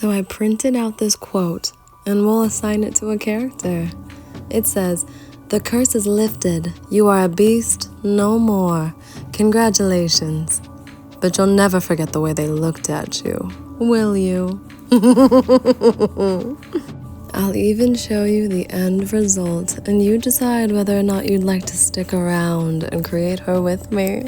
So I printed out this quote and we'll assign it to a character. It says, "The curse is lifted. You are a beast no more. Congratulations. But you'll never forget the way they looked at you, will you?" I'll even show you the end result, and you decide whether or not you'd like to stick around and create her with me.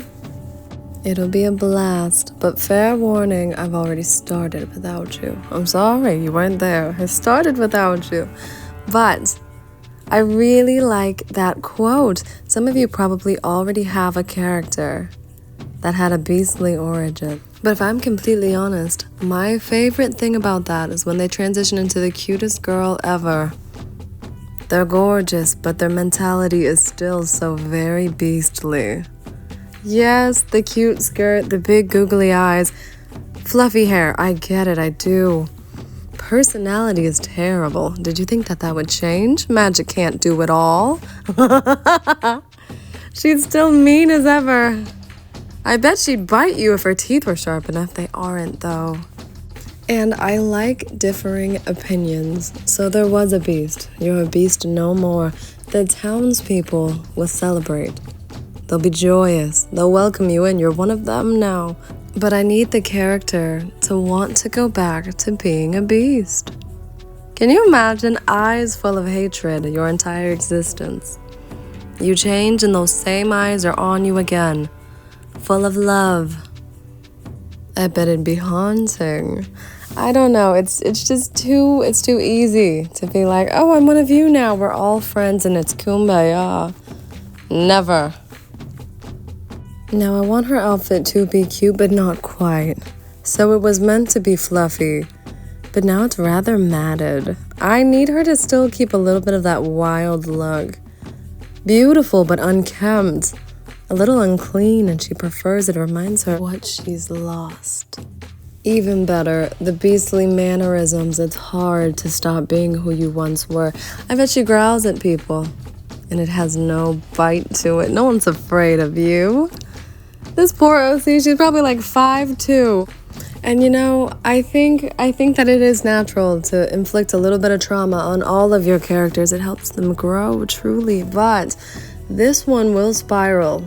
It'll be a blast, but fair warning, I've already started without you. I'm sorry, you weren't there. I started without you. But I really like that quote. Some of you probably already have a character that had a beastly origin. But if I'm completely honest, my favorite thing about that is when they transition into the cutest girl ever. They're gorgeous, but their mentality is still so very beastly. Yes, the cute skirt, the big googly eyes, fluffy hair, I get it, I do. Personality is terrible. Did you think that would change? Magic can't do it all. She's still mean as ever. I bet she'd bite you if her teeth were sharp enough. They aren't, though. And I like differing opinions. So there was a beast. You're a beast no more. The townspeople will celebrate. They'll be joyous. They'll welcome you in. You're one of them now. But I need the character to want to go back to being a beast. Can you imagine eyes full of hatred your entire existence? You change and those same eyes are on you again, full of love. I bet it'd be haunting. I don't know, it's too easy to be like, oh, I'm one of you now. We're all friends and it's kumbaya. Never. Now I want her outfit to be cute, but not quite. So it was meant to be fluffy, but now it's rather matted. I need her to still keep a little bit of that wild look. Beautiful, but unkempt. A little unclean, and she prefers it. It reminds her what she's lost. Even better, the beastly mannerisms. It's hard to stop being who you once were. I bet she growls at people, and it has no bite to it. No one's afraid of you. This poor OC, she's probably like 5'2". And you know, I think that it is natural to inflict a little bit of trauma on all of your characters. It helps them grow, truly. But this one will spiral.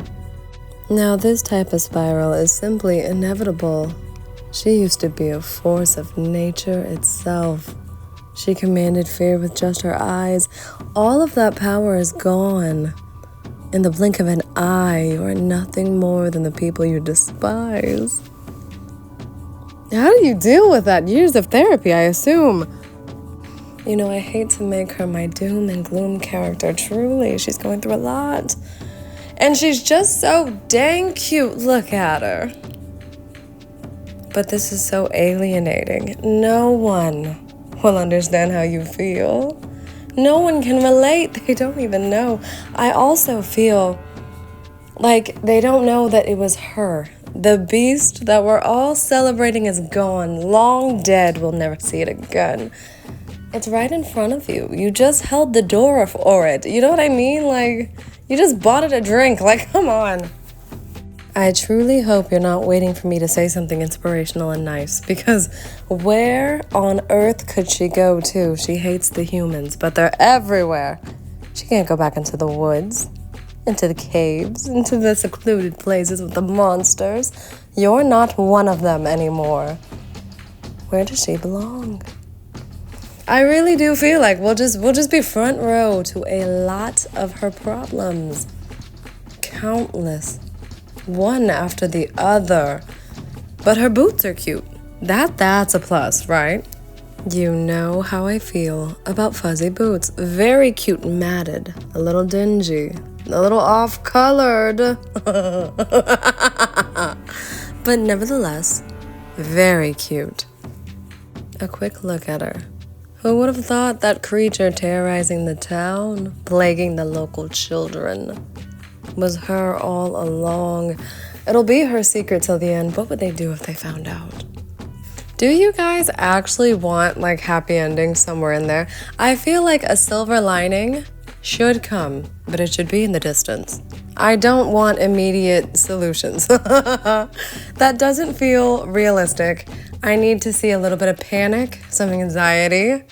Now, this type of spiral is simply inevitable. She used to be a force of nature itself. She commanded fear with just her eyes. All of that power is gone. In the blink of an eye, you are nothing more than the people you despise. How do you deal with that? Years of therapy, I assume. You know, I hate to make her my doom and gloom character. Truly, she's going through a lot. And she's just so dang cute. Look at her. But this is so alienating. No one will understand how you feel. No one can relate. They don't even know. I also feel like they don't know that it was her. The beast that we're all celebrating is gone. Long dead. We'll never see it again. It's right in front of you. You just held the door for it. You know what I mean? Like, you just bought it a drink. Like, come on. I truly hope you're not waiting for me to say something inspirational and nice, because where on earth could she go to? She hates the humans, but they're everywhere. She can't go back into the woods, into the caves, into the secluded places with the monsters. You're not one of them anymore. Where does she belong? I really do feel like we'll just be front row to a lot of her problems. Countless. One after the other. But her boots are cute. That's a plus, right? You know how I feel about fuzzy boots. Very cute, matted, a little dingy, a little off-colored. But nevertheless, very cute. A quick look at her. Who would have thought that creature terrorizing the town, plaguing the local children, was her all along? It'll be her secret till the end. What would they do if they found out? Do you guys actually want like happy endings somewhere in there? I feel like a silver lining should come, but it should be in the distance. I don't want immediate solutions. That doesn't feel realistic. I need to see a little bit of panic, some anxiety.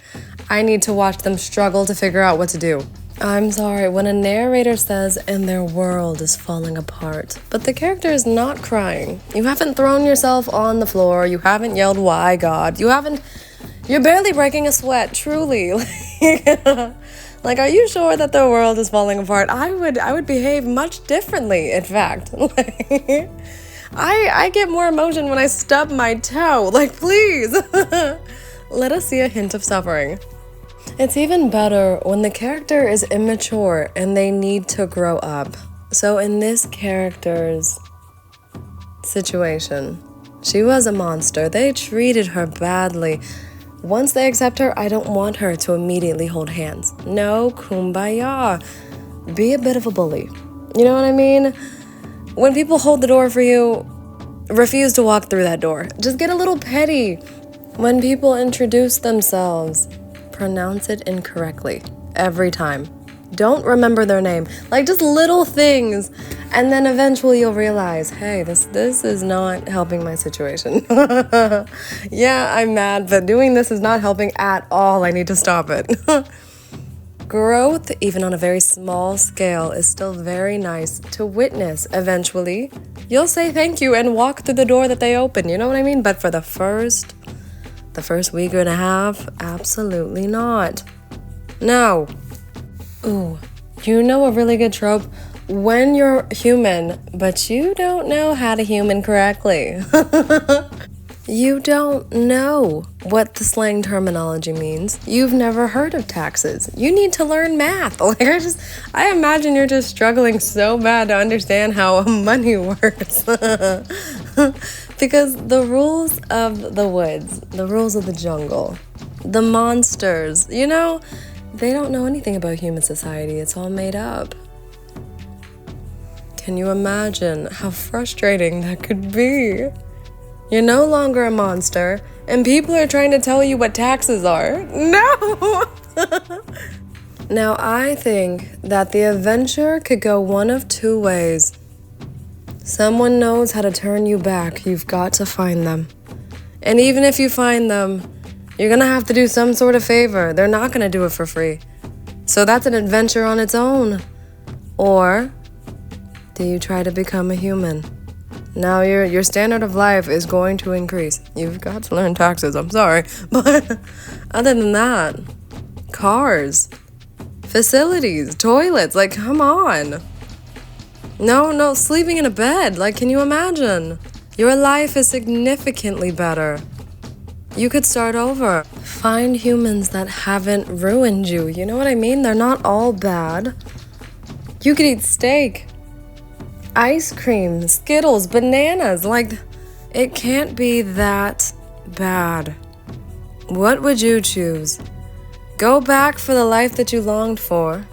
I need to watch them struggle to figure out what to do. I'm sorry, when a narrator says, and their world is falling apart, but the character is not crying. You haven't thrown yourself on the floor. You haven't yelled, why God? You're barely breaking a sweat, truly. Like, are you sure that the world is falling apart? I would behave much differently, in fact. I get more emotion when I stub my toe. Like, please. Let us see a hint of suffering. It's even better when the character is immature and they need to grow up. So in this character's situation, she was a monster. They treated her badly. Once they accept her, I don't want her to immediately hold hands. No, kumbaya. Be a bit of a bully. You know what I mean? When people hold the door for you, refuse to walk through that door. Just get a little petty. When people introduce themselves, pronounce it incorrectly every time. Don't remember their name. Like, just little things. And then eventually you'll realize, hey, this is not helping my situation. Yeah, I'm mad, but doing this is not helping at all. I need to stop it. Growth, even on a very small scale, is still very nice to witness. Eventually, you'll say thank you and walk through the door that they open. You know what I mean? But for the first week and a half, absolutely not. No. Ooh, you know a really good trope? When you're human, but you don't know how to human correctly. You don't know what the slang terminology means. You've never heard of taxes. You need to learn math. Like, I imagine you're just struggling so bad to understand how money works. Because the rules of the woods, the rules of the jungle, the monsters, you know, they don't know anything about human society. It's all made up. Can you imagine how frustrating that could be? You're no longer a monster, and people are trying to tell you what taxes are. No! Now, I think that the adventure could go one of two ways. Someone knows how to turn you back. You've got to find them. And even if you find them, you're gonna have to do some sort of favor. They're not gonna do it for free. So that's an adventure on its own. Or do you try to become a human? Now your standard of life is going to increase. You've got to learn taxes, I'm sorry. But other than that, cars, facilities, toilets, like, come on. No, sleeping in a bed, like, can you imagine? Your life is significantly better. You could start over. Find humans that haven't ruined you. You know what I mean? They're not all bad. You could eat steak, ice cream, Skittles, bananas. Like, it can't be that bad. What would you choose? Go back for the life that you longed for,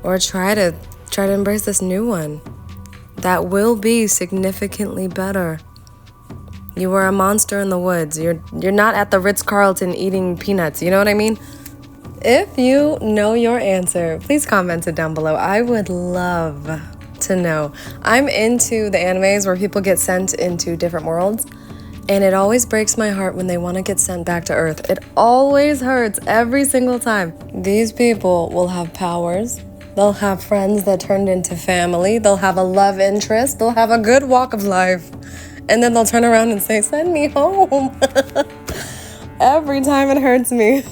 or try to embrace this new one that will be significantly better. You were a monster in the woods. You're not at the Ritz-Carlton eating peanuts. You know what I mean? If you know your answer, please comment it down below. I would love to know. I'm into the animes where people get sent into different worlds, and it always breaks my heart when they want to get sent back to Earth. It always hurts every single time. These people will have powers. They'll have friends that turned into family. They'll have a love interest. They'll have a good walk of life. And then they'll turn around and say, send me home. Every time it hurts me.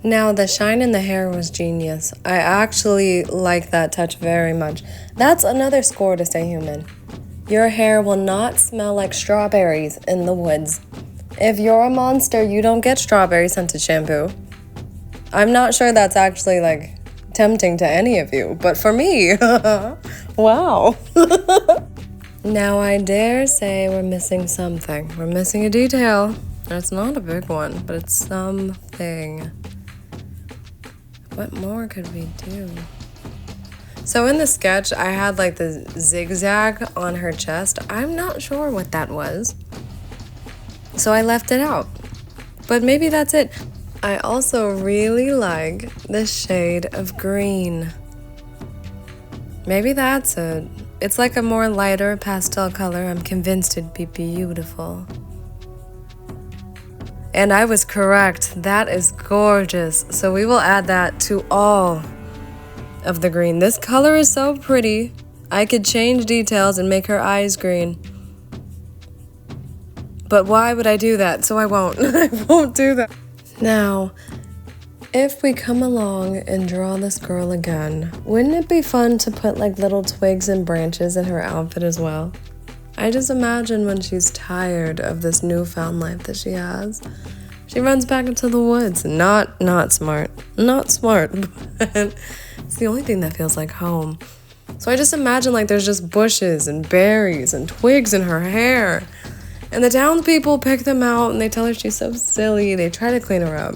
Now, the shine in the hair was genius. I actually like that touch very much. That's another score to stay human. Your hair will not smell like strawberries in the woods. If you're a monster, you don't get strawberry scented shampoo. I'm not sure that's actually, like, tempting to any of you, but for me, wow. Now, I dare say we're missing something. We're missing a detail. It's not a big one, but it's something. What more could we do? So in the sketch, I had like the zigzag on her chest. I'm not sure what that was, so I left it out. But maybe that's it. I also really like the shade of green. Maybe that's it. It's like a more lighter pastel color. I'm convinced it'd be beautiful. And I was correct. That is gorgeous. So we will add that to all of the green. This color is so pretty. I could change details and make her eyes green. But why would I do that? So I won't. I won't do that. Now, if we come along and draw this girl again, wouldn't it be fun to put like little twigs and branches in her outfit as well? I just imagine when she's tired of this newfound life that she has, she runs back into the woods. Not smart. Not smart, but it's the only thing that feels like home. So I just imagine like there's just bushes and berries and twigs in her hair. And the townspeople pick them out and they tell her she's so silly. They try to clean her up.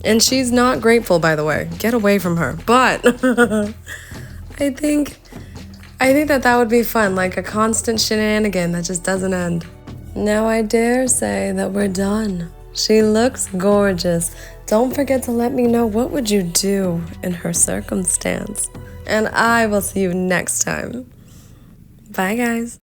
And she's not grateful, by the way. Get away from her. But I think that would be fun, like a constant shenanigan that just doesn't end. Now I dare say that we're done. She looks gorgeous. Don't forget to let me know what would you do in her circumstance. And I will see you next time. Bye, guys.